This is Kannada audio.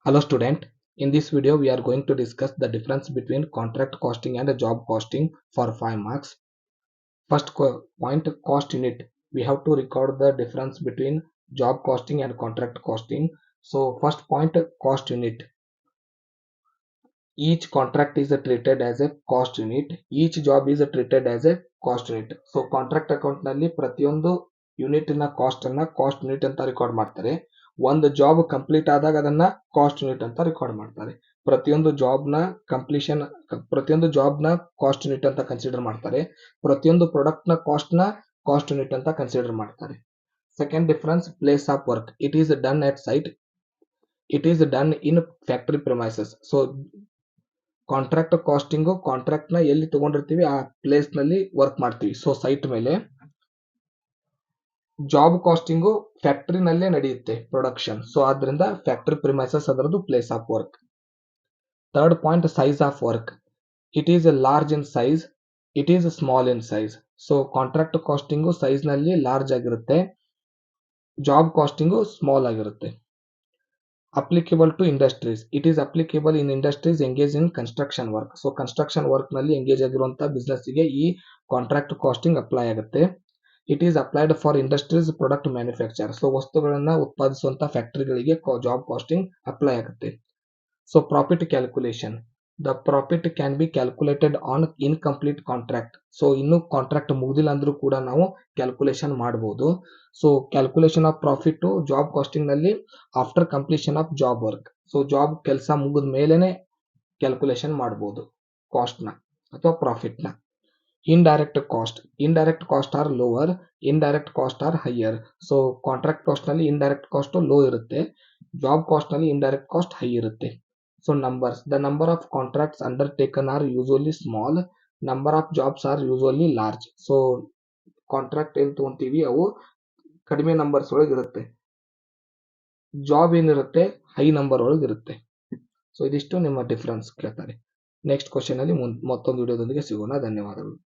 Hello student, in this video we are going to discuss the difference between contract costing and job costing for 5 marks. First point, cost unit. We have to record the difference between job costing and contract costing. So first point, cost unit. Each contract is treated as a cost unit. Each job is treated as a cost unit. So contract account ನಲ್ಲಿ ಪ್ರತಿಯೊಂದು ಯೂನಿಟ್ ನ ಕಾಸ್ಟ್ ಅನ್ನ ಕಾಸ್ಟ್ ಯೂನಿಟ್ ಅಂತ ರೆಕಾರ್ಡ್ ಮಾಡ್ತಾರೆ. ಒಂದು ಜಾಬ್ ಕಂಪ್ಲೀಟ್ ಆದಾಗ ಅದನ್ನ ಕಾಸ್ಟ್ ಯೂನಿಟ್ ಅಂತ ರೆಕಾರ್ಡ್ ಮಾಡ್ತಾರೆ. ಪ್ರತಿಯೊಂದು ಜಾಬ್ ನ ಕಾಸ್ಟ್ ಯೂನಿಟ್ ಅಂತ ಕನ್ಸಿಡರ್ ಮಾಡ್ತಾರೆ. ಪ್ರತಿಯೊಂದು ಪ್ರಾಡಕ್ಟ್ ನ ಕಾಸ್ಟ್ ಯೂನಿಟ್ ಅಂತ ಕನ್ಸಿಡರ್ ಮಾಡ್ತಾರೆ. Second difference, place of work. It is done at site. It is done in factory premises. So contract costing contract ನ ಎಲ್ಲಿ ತಗೊಂಡಿರ್ತೀವಿ ಆ ಪ್ಲೇಸ್ ನಲ್ಲಿ ವರ್ಕ್ ಮಾಡ್ತೀವಿ, ಸೊ ಸೈಟ್ ಮೇಲೆ. ಜಾಬ್ ಕಾಸ್ಟಿಂಗು ಫ್ಯಾಕ್ಟರಿ ನಲ್ಲೇ ನಡೆಯುತ್ತೆ ಪ್ರೊಡಕ್ಷನ್, ಸೊ ಆದ್ರಿಂದ ಫ್ಯಾಕ್ಟರಿ ಪ್ರಿಮೈಸಸ್ ಅದರದ್ದು place of work. Third point, size of work. It is large in size, it is small in size. So contract costing size ನಲ್ಲಿ ಲಾರ್ಜ್ ಆಗಿರುತ್ತೆ, ಜಾಬ್ ಕಾಸ್ಟಿಂಗು ಸ್ಮಾಲ್ ಆಗಿರುತ್ತೆ. Applicable to industries. It is applicable in industries engage in construction work. So construction work ನಲ್ಲಿ ಎಂಗೇಜ್ ಆಗಿರುವಂತಹ ಬಿಸ್ನೆಸ್ ಗೆ ಈ ಕಾಂಟ್ರಾಕ್ಟ್ ಕಾಸ್ಟಿಂಗ್ ಅಪ್ಲೈ ಆಗುತ್ತೆ. It is applied for industries product manufacture. So ವಸ್ತುಗಳನ್ನ ಉತ್ಪಾದಿಸುವಂತಹ ಫ್ಯಾಕ್ಟರಿಗಳಿಗೆ ಜಾಬ್ ಕಾಸ್ಟಿಂಗ್ ಅಪ್ಲೈ ಆಗುತ್ತೆ. So profit calculation. The profit can be calculated on incomplete contract. So ಇನ್ನು ಕಾಂಟ್ರಾಕ್ಟ್ ಮುಗಿದಿಲ್ಲ ಅಂದ್ರೂ ಕೂಡ ನಾವು ಕ್ಯಾಲ್ಕುಲೇಷನ್ ಮಾಡಬಹುದು. So calculation of profit job costing ನಲ್ಲಿ after completion of job work. So job ಕೆಲಸ ಮುಗಿದ ಮೇಲೆನೆ ಕ್ಯಾಲ್ಕುಲೇಷನ್ ಮಾಡಬಹುದು ಕಾಸ್ಟ್ ನ ಅಥವಾ ಪ್ರಾಫಿಟ್ ನ. Indirect cost. Indirect cost are lower, indirect cost are higher. So contract cost ನಲ್ಲಿ ಇಂಡೈರೆಕ್ಟ್ ಕಾಸ್ಟ್ ಲೋ ಇರುತ್ತೆ, ಜಾಬ್ ಕಾಸ್ಟ್ ನಲ್ಲಿ ಇಂಡೈರೆಕ್ಟ್ ಕಾಸ್ಟ್ ಹೈ ಇರುತ್ತೆ. So numbers. The number of contracts undertaken are usually small. Number of jobs are usually large. So contract ಏನ್ ತಗೊಂತೀವಿ ಅವು ಕಡಿಮೆ ನಂಬರ್ಸ್ ಒಳಗೆ ಇರುತ್ತೆ, ಜಾಬ್ ಏನಿರುತ್ತೆ ಹೈ ನಂಬರ್ ಒಳಗೆ ಇರುತ್ತೆ. ಸೊ ಇದಿಷ್ಟು ನಿಮ್ಮ ಡಿಫರೆನ್ಸ್ ಕೇಳ್ತಾರೆ. ನೆಕ್ಸ್ಟ್ ಕ್ವಶನ್ ಅಲ್ಲಿ ಮತ್ತೊಂದು ವಿಡಿಯೋದೊಂದಿಗೆ ಸಿಗೋಣ. ಧನ್ಯವಾದಗಳು.